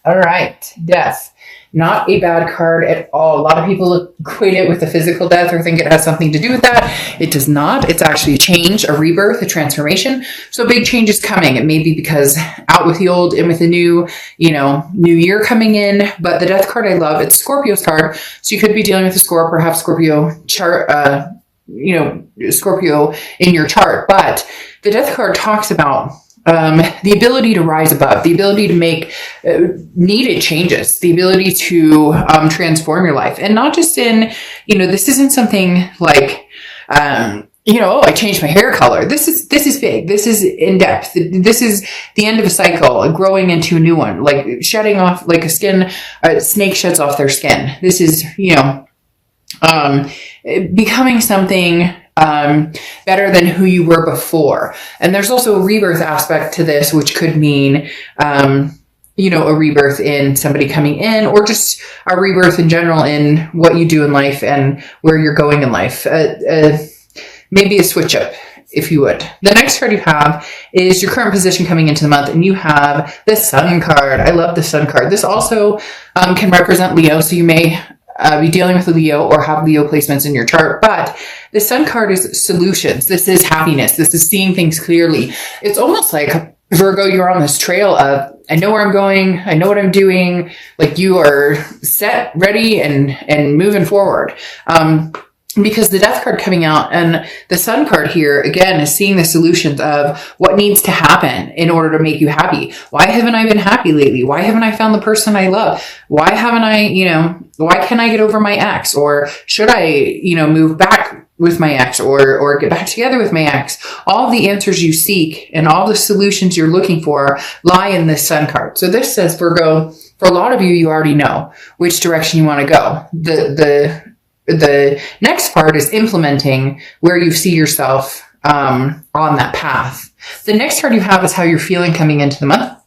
All right. Death. Not a bad card at all. A lot of people equate it with a physical death or think it has something to do with that. It does not. It's actually a change, a rebirth, a transformation. So big change is coming. It may be because out with the old, in with the new, new year coming in. But the death card I love, it's Scorpio's card. So you could be dealing with a perhaps Scorpio chart, Scorpio in your chart. But the death card talks about the ability to rise above, the ability to make needed changes, the ability to transform your life. And not just in, this isn't something like, I changed my hair color. This is big. This is in depth. This is the end of a cycle, growing into a new one, like shedding off, like a snake sheds off their skin. This is, becoming something better than who you were before. And there's also a rebirth aspect to this, which could mean, a rebirth in somebody coming in, or just a rebirth in general in what you do in life and where you're going in life. Maybe a switch up, if you would. The next card you have is your current position coming into the month, and you have the Sun card. I love the Sun card. This also can represent Leo, so you may be dealing with a Leo or have Leo placements in your chart. But the Sun card is solutions. This is happiness. This is seeing things clearly. It's almost like, Virgo, you're on this trail of, I know where I'm going. I know what I'm doing. Like, you are set, ready, and moving forward. Because the death card coming out and the Sun card here, again, is seeing the solutions of what needs to happen in order to make you happy. Why haven't I been happy lately? Why haven't I found the person I love? Why haven't I, why can't I get over my ex? Or should I, move back with my ex or get back together with my ex? All the answers you seek and all the solutions you're looking for lie in this Sun card. So this says, Virgo, for a lot of you already know which direction you want to go. The next part is implementing where you see yourself on that path. The next card you have is how you're feeling coming into the month.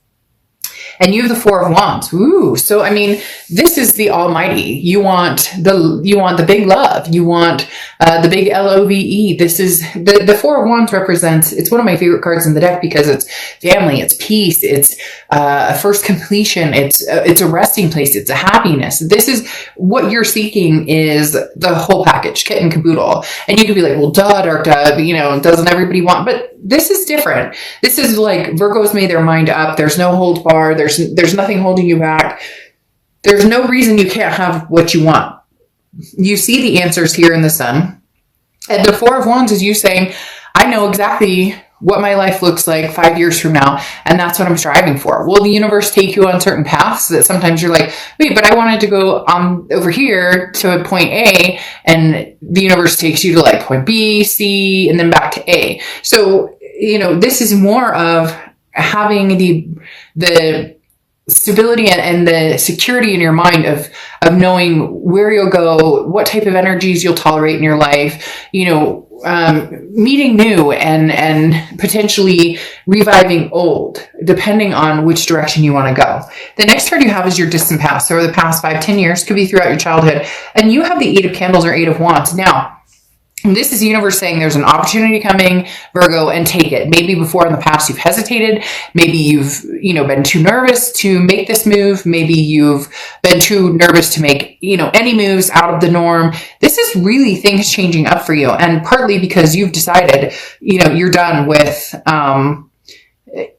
And you have the Four of Wands. Ooh. So, this is the almighty. You want the big love. You want the big LOVE. This is the Four of Wands represents, it's one of my favorite cards in the deck because it's family, it's peace, it's a first completion, it's a resting place, it's a happiness. This is what you're seeking, is the whole package, kit and caboodle. And you could be like, well, dark dove, doesn't everybody want, but this is different. This is like Virgo's made their mind up. There's no hold bar. There's nothing holding you back. There's no reason you can't have what you want. You see the answers here in the Sun. And the Four of Wands is you saying, I know exactly what my life looks like 5 years from now, and that's what I'm striving for. Will the universe take you on certain paths that sometimes you're like, wait, but I wanted to go over here to point A, and the universe takes you to like point B, C, and then back to A. So, this is more of having the stability and the security in your mind of knowing where you'll go, what type of energies you'll tolerate in your life, meeting new and potentially reviving old, depending on which direction you want to go. The next card you have is your distant past. So the past 5-10 years, could be throughout your childhood. And you have the Eight of Candles or Eight of Wands. Now, this is the universe saying there's an opportunity coming, Virgo, and take it. Maybe before in the past you've hesitated. Maybe you've, been too nervous to make this move. Maybe you've been too nervous to make, any moves out of the norm. This is really things changing up for you. And partly because you've decided, you're done with,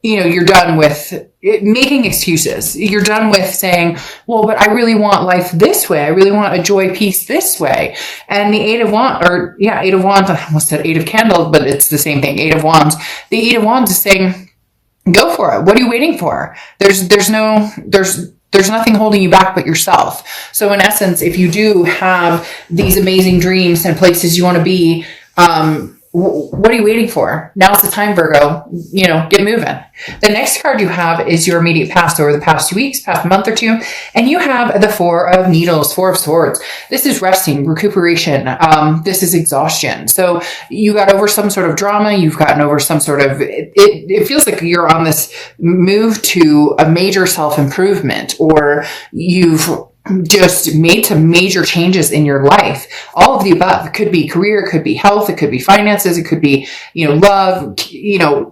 you're done with making excuses. You're done with saying, well, but I really want life this way. I really want a joy, peace this way. And the Eight of Wands, I almost said Eight of Candles, but it's the same thing. Eight of Wands. The Eight of Wands is saying, go for it. What are you waiting for? There's nothing holding you back but yourself. So in essence, if you do have these amazing dreams and places you want to be, what are you waiting for? Now's the time, Virgo. Get moving. The next card you have is your immediate past, over the past 2 weeks, past month or two. And you have the Four of Needles, Four of Swords. This is resting, recuperation. This is exhaustion. So you got over some sort of drama. You've gotten over some sort of, it feels like you're on this move to a major self-improvement, or you've just made some major changes in your life. All of the above. It could be career, it could be health, it could be finances, it could be, love,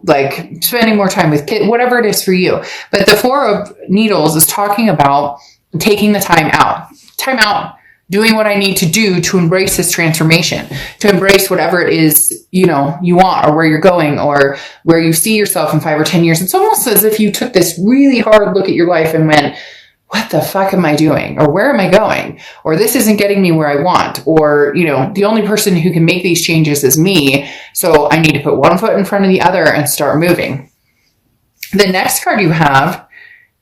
like spending more time with kids, whatever it is for you. But the Four of Needles is talking about taking the time out, doing what I need to do to embrace this transformation, to embrace whatever it is, you want, or where you're going, or where you see yourself in 5 or 10 years. It's almost as if you took this really hard look at your life and went, what the fuck am I doing? Or where am I going? Or this isn't getting me where I want. Or, the only person who can make these changes is me. So I need to put one foot in front of the other and start moving. The next card you have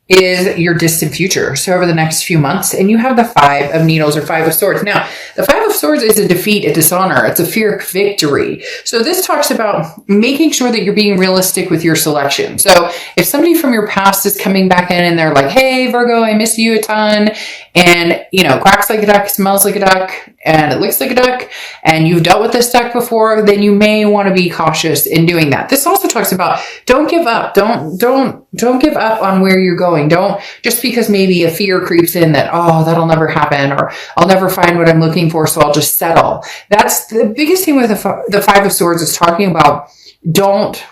is your distant future. So over the next few months, and you have the Five of Needles or Five of Swords. Now, the Five of Swords is a defeat, a dishonor. It's a fear of victory. So this talks about making sure that you're being realistic with your selection. So if somebody from your past is coming back in and they're like, hey, Virgo, I miss you a ton. And, quacks like a duck, smells like a duck, and it looks like a duck, and you've dealt with this duck before, then you may want to be cautious in doing that. This also talks about don't give up. Don't give up on where you're going. Don't, just because maybe a fear creeps in that, oh, that'll never happen, or I'll never find what I'm looking for, so I'll just settle. That's the biggest thing with the Five of Swords is talking about don't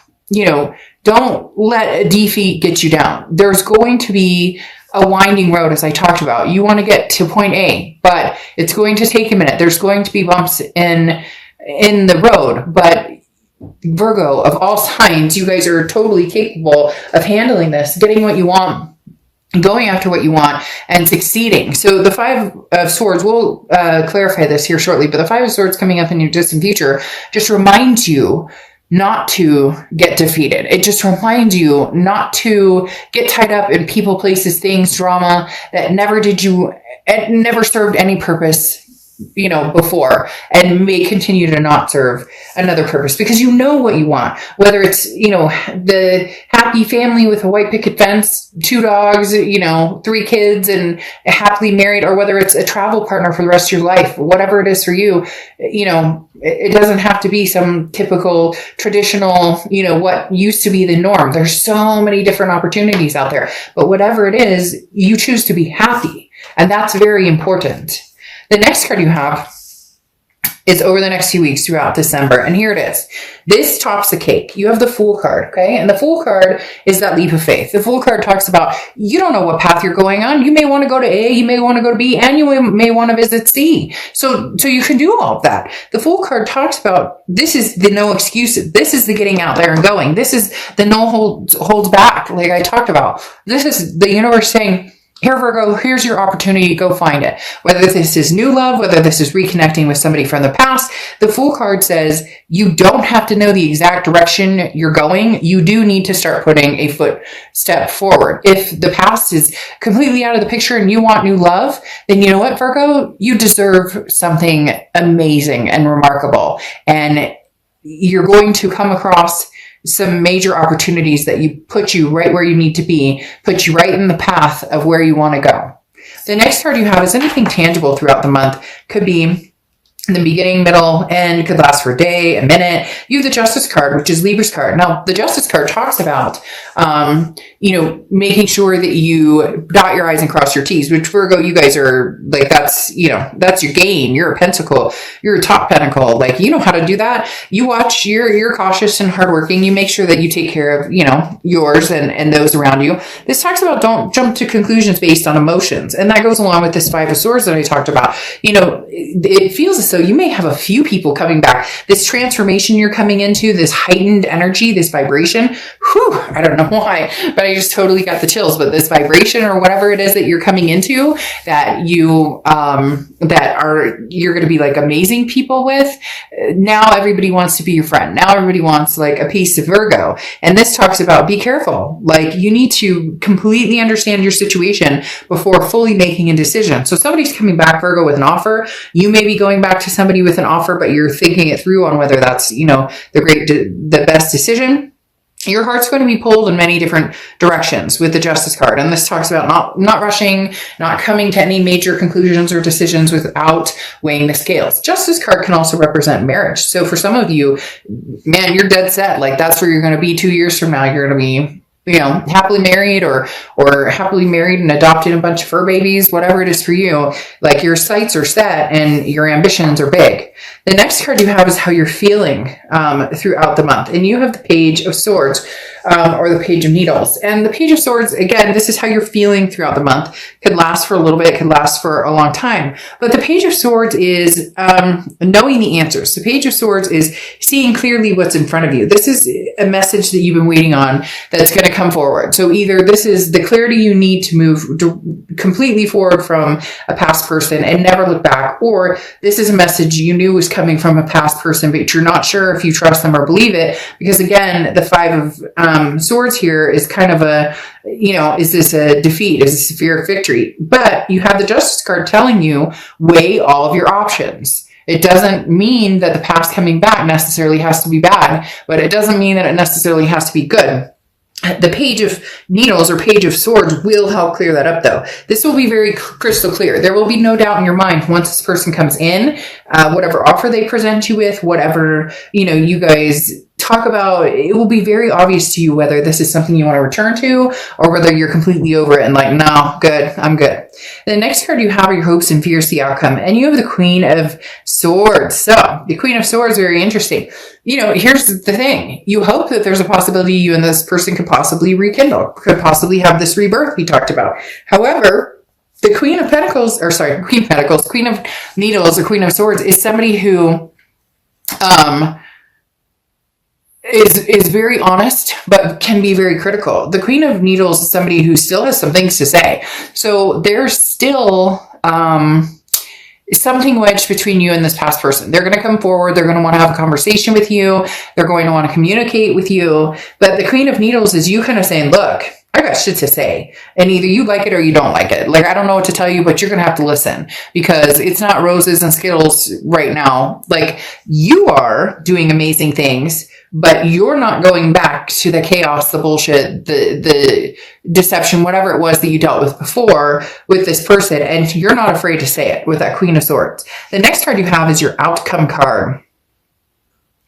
let a defeat get you down. There's going to be a winding road, as I talked about. You want to get to point A, but it's going to take a minute. There's going to be bumps in the road, but Virgo, of all signs, you guys are totally capable of handling this, getting what you want, going after what you want, and succeeding. So the Five of Swords, we'll clarify this here shortly, but the Five of Swords coming up in your distant future just reminds you not to get defeated. It just reminds you not to get tied up in people, places, things, drama that never served any purpose, before, and may continue to not serve another purpose, because you know what you want, whether it's, the happy family with a white picket fence, 2 dogs, 3 kids, and happily married, or whether it's a travel partner for the rest of your life, whatever it is for you, it doesn't have to be some typical traditional, what used to be the norm. There's so many different opportunities out there, but whatever it is, you choose to be happy. And that's very important. The next card you have is over the next few weeks throughout December. And here it is. This tops the cake. You have the Fool card, okay? And the Fool card is that leap of faith. The Fool card talks about, you don't know what path you're going on. You may want to go to A, you may want to go to B, and you may want to visit C. So you can do all of that. The Fool card talks about, this is the no excuses. This is the getting out there and going. This is the no holds back, like I talked about. This is the universe saying, here, Virgo, here's your opportunity. Go find it. Whether this is new love, whether this is reconnecting with somebody from the past, the Fool card says you don't have to know the exact direction you're going. You do need to start putting a footstep forward. If the past is completely out of the picture and you want new love, then you know what, Virgo? You deserve something amazing and remarkable. And you're going to come across some major opportunities that put you right where you need to be, put you right in the path of where you want to go. The next card you have is anything tangible throughout the month. Could be in the beginning, middle, end, could last for a day, a minute. You have the Justice card, which is Libra's card. Now, the Justice card talks about, making sure that you dot your I's and cross your T's, which Virgo, you guys are like, that's your game. You're a pentacle. You're a top pentacle. Like, you know how to do that. You watch, you're cautious and hardworking. You make sure that you take care of, yours and those around you. This talks about don't jump to conclusions based on emotions. And that goes along with this Five of Swords that I talked about. It feels as though you may have a few people coming back. This transformation you're coming into, this heightened energy, this vibration, I don't know why, but I just totally got the chills. But this vibration or whatever it is that you're coming into, that you're going to be like amazing people with, now everybody wants to be your friend. Now everybody wants like a piece of Virgo. And this talks about be careful. Like, you need to completely understand your situation before fully making a decision. So somebody's coming back, Virgo, with an offer. You may be going back to somebody with an offer, but you're thinking it through on whether that's, the best decision. Your heart's going to be pulled in many different directions with the Justice card. And this talks about not rushing, not coming to any major conclusions or decisions without weighing the scales. Justice card can also represent marriage. So for some of you, man, you're dead set. Like, that's where you're going to be 2 years from now. You're going to be happily married or happily married and adopted a bunch of fur babies, whatever it is for you, like your sights are set and your ambitions are big. The next card you have is how you're feeling throughout the month. And you have the Page of Swords or the Page of Needles. And the Page of Swords, again, this is how you're feeling throughout the month. Could last for a little bit, could last for a long time. But the Page of Swords is knowing the answers. The Page of Swords is seeing clearly what's in front of you. This is a message that you've been waiting on that's going to come forward. So either this is the clarity you need to move completely forward from a past person and never look back, or this is a message you knew was coming from a past person, but you're not sure if you trust them or believe it. Because again, the Five of Swords here is kind of a, is this a defeat? Is this a fear of victory? But you have the Justice card telling you, weigh all of your options. It doesn't mean that the past coming back necessarily has to be bad, but it doesn't mean that it necessarily has to be good. The Page of Needles or Page of Swords will help clear that up, though. This will be very crystal clear. There will be no doubt in your mind once this person comes in, whatever offer they present you with, whatever, you guys talk about, it will be very obvious to you whether this is something you want to return to or whether you're completely over it and like, no, good, I'm good. The next card you have are your hopes and fears, the outcome. And you have the Queen of Swords. So the Queen of Swords, very interesting. Here's the thing. You hope that there's a possibility you and this person could possibly rekindle, could possibly have this rebirth we talked about. However, the Queen of Needles or Queen of Swords is somebody who, is very honest, but can be very critical. The Queen of Needles is somebody who still has some things to say. So there's still something wedged between you and this past person. They're going to come forward. They're going to want to have a conversation with you. They're going to want to communicate with you. But the Queen of Needles is you kind of saying, look, I got shit to say. And either you like it or you don't like it. Like, I don't know what to tell you, but you're going to have to listen because it's not roses and Skittles right now. Like, you are doing amazing things, but you're not going back to the chaos, the bullshit, the deception, whatever it was that you dealt with before with this person. And you're not afraid to say it with that Queen of Swords. The next card you have is your outcome card.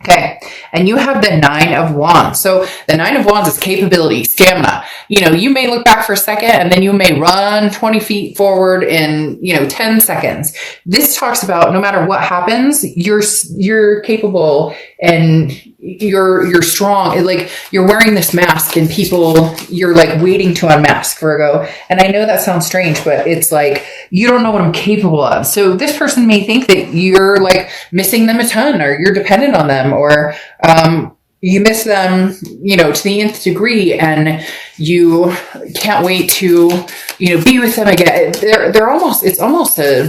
Okay. And you have the Nine of Wands. So the Nine of Wands is capability, stamina. You may look back for a second and then you may run 20 feet forward in, 10 seconds. This talks about no matter what happens, you're capable and you're strong. Like, you're wearing this mask and you're like waiting to unmask, Virgo. And I know that sounds strange, but it's like, you don't know what I'm capable of. So this person may think that you're like missing them a ton, or you're dependent on them, or, you miss them, to the nth degree, and you can't wait to, be with them again. It's almost a,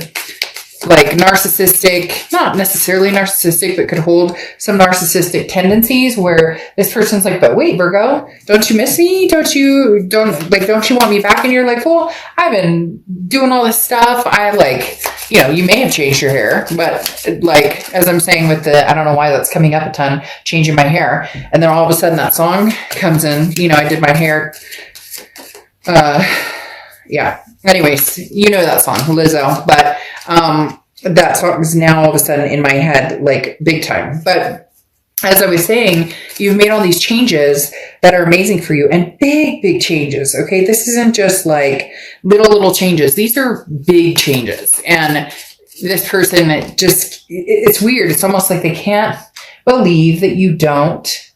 like, narcissistic, not necessarily narcissistic, but could hold some narcissistic tendencies where this person's like, but wait, Virgo, don't you miss me? Don't you want me back? And you're like, well, I've been doing all this stuff. You may have changed your hair, but like, as I'm saying with I don't know why that's coming up a ton, changing my hair. And then all of a sudden that song comes in, I did my hair. Yeah. Anyways, that song, Lizzo, but, that song is now all of a sudden in my head, like, big time. But as I was saying, you've made all these changes that are amazing for you, and big, big changes. Okay. This isn't just like little changes. These are big changes. And this person, it's weird. It's almost like they can't believe that you don't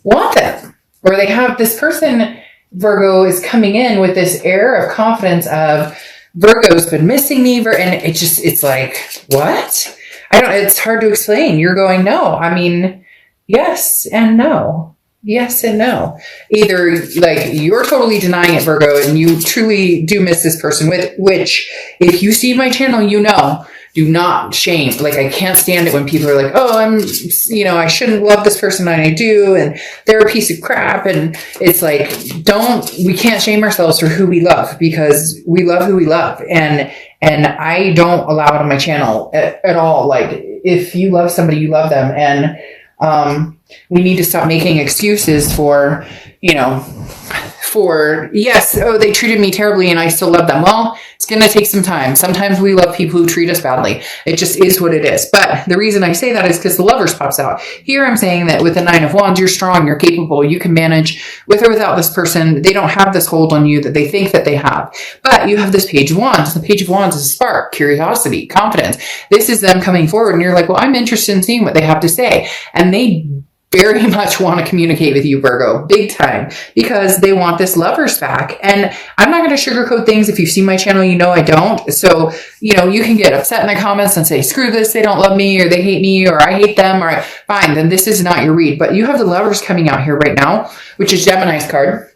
want them, or they have this person, Virgo, is coming in with this air of confidence of, Virgo's been missing me, and it's like, what? It's hard to explain. You're going, no. I mean, yes and no. Yes and no. Either like you're totally denying it, Virgo, and you truly do miss this person, which if you see my channel, do not shame. Like, I can't stand it when people are like, oh, I shouldn't love this person and I do, and they're a piece of crap. And it's like, we can't shame ourselves for who we love, because we love who we love. And I don't allow it on my channel at all. Like, if you love somebody, you love them. And, we need to stop making excuses for for, yes, oh, they treated me terribly and I still love them. Well, it's going to take some time. Sometimes we love people who treat us badly. It just is what it is. But the reason I say that is because the Lovers pops out. Here I'm saying that with the Nine of Wands, you're strong, you're capable, you can manage with or without this person. They don't have this hold on you that they think that they have. But you have this Page of Wands. The Page of Wands is a spark, curiosity, confidence. This is them coming forward and you're like, well, I'm interested in seeing what they have to say. And they very much want to communicate with you, Virgo, big time, because they want this Lovers back. And I'm not going to sugarcoat things. If you've seen my channel, you know I don't. So, you can get upset in the comments and say, screw this, they don't love me, or they hate me, or I hate them, or fine, then this is not your read. But you have the Lovers coming out here right now, which is Gemini's card.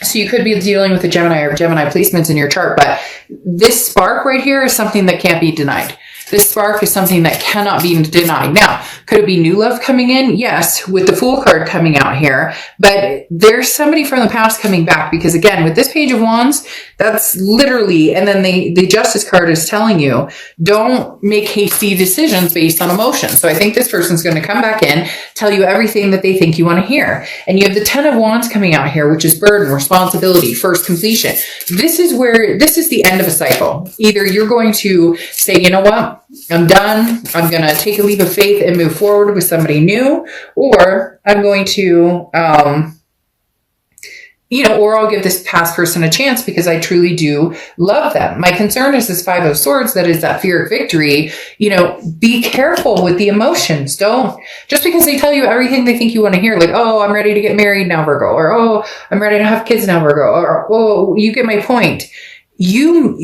So you could be dealing with a Gemini or Gemini placements in your chart, but this spark right here is something that can't be denied. This spark is something that cannot be denied. Now, could it be new love coming in? Yes, with the Fool card coming out here. But there's somebody from the past coming back because, again, with this Page of Wands, that's literally, and then the Justice card is telling you, don't make hasty decisions based on emotion. So I think this person's going to come back in, tell you everything that they think you want to hear. And you have the Ten of Wands coming out here, which is burden, responsibility, first completion. This is the end of a cycle. Either you're going to say, you know what? I'm done. I'm going to take a leap of faith and move forward with somebody new, or I'm going to, or I'll give this past person a chance because I truly do love them. My concern is this Five of Swords, that is that fear of victory. Be careful with the emotions. Don't, just because they tell you everything they think you want to hear, like, oh, I'm ready to get married now, Virgo, or, oh, I'm ready to have kids now, Virgo, or, oh, you get my point. You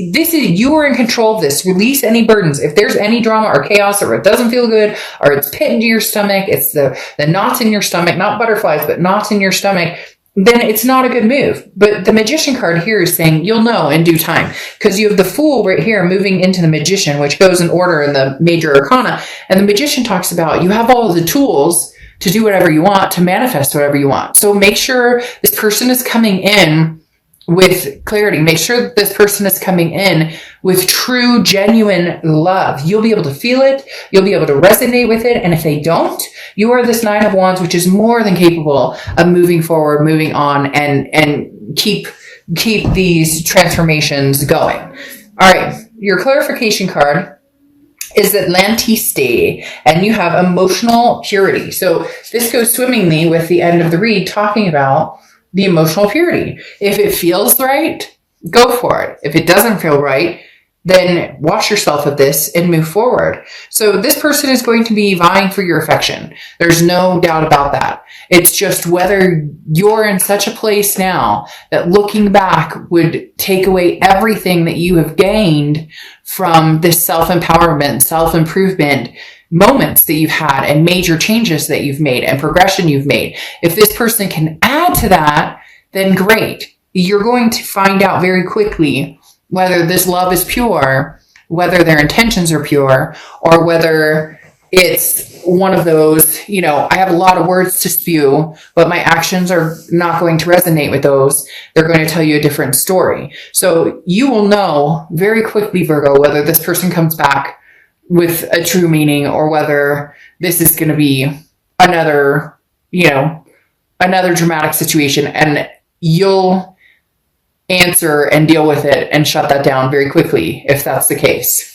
are in control of this. Release any burdens. If there's any drama or chaos, or it doesn't feel good, or it's pit into your stomach, it's the knots in your stomach, not butterflies, but knots in your stomach, then it's not a good move. But the Magician card here is saying you'll know in due time, because you have the Fool right here moving into the Magician, which goes in order in the major arcana. And the Magician talks about you have all of the tools to do whatever you want, to manifest whatever you want. So make sure this person is coming in with clarity. Make sure that this person is coming in with true, genuine love. You'll be able to feel it. You'll be able to resonate with it. And if they don't, you are this Nine of Wands, which is more than capable of moving forward, moving on, and keep these transformations going. All right. Your clarification card is Atlantiste, and you have emotional purity. So this goes swimmingly with the end of the read, talking about the emotional purity. If it feels right, go for it. If it doesn't feel right, then wash yourself of this and move forward. So this person is going to be vying for your affection. There's no doubt about that. It's just whether you're in such a place now that looking back would take away everything that you have gained from this self-empowerment, self-improvement moments that you've had, and major changes that you've made, and progression you've made. If this person can add to that, then great. You're going to find out very quickly whether this love is pure, whether their intentions are pure, or whether it's one of those, I have a lot of words to spew, but my actions are not going to resonate with those. They're going to tell you a different story. So you will know very quickly, Virgo, whether this person comes back with a true meaning, or whether this is going to be another dramatic situation, and you'll answer and deal with it and shut that down very quickly if that's the case.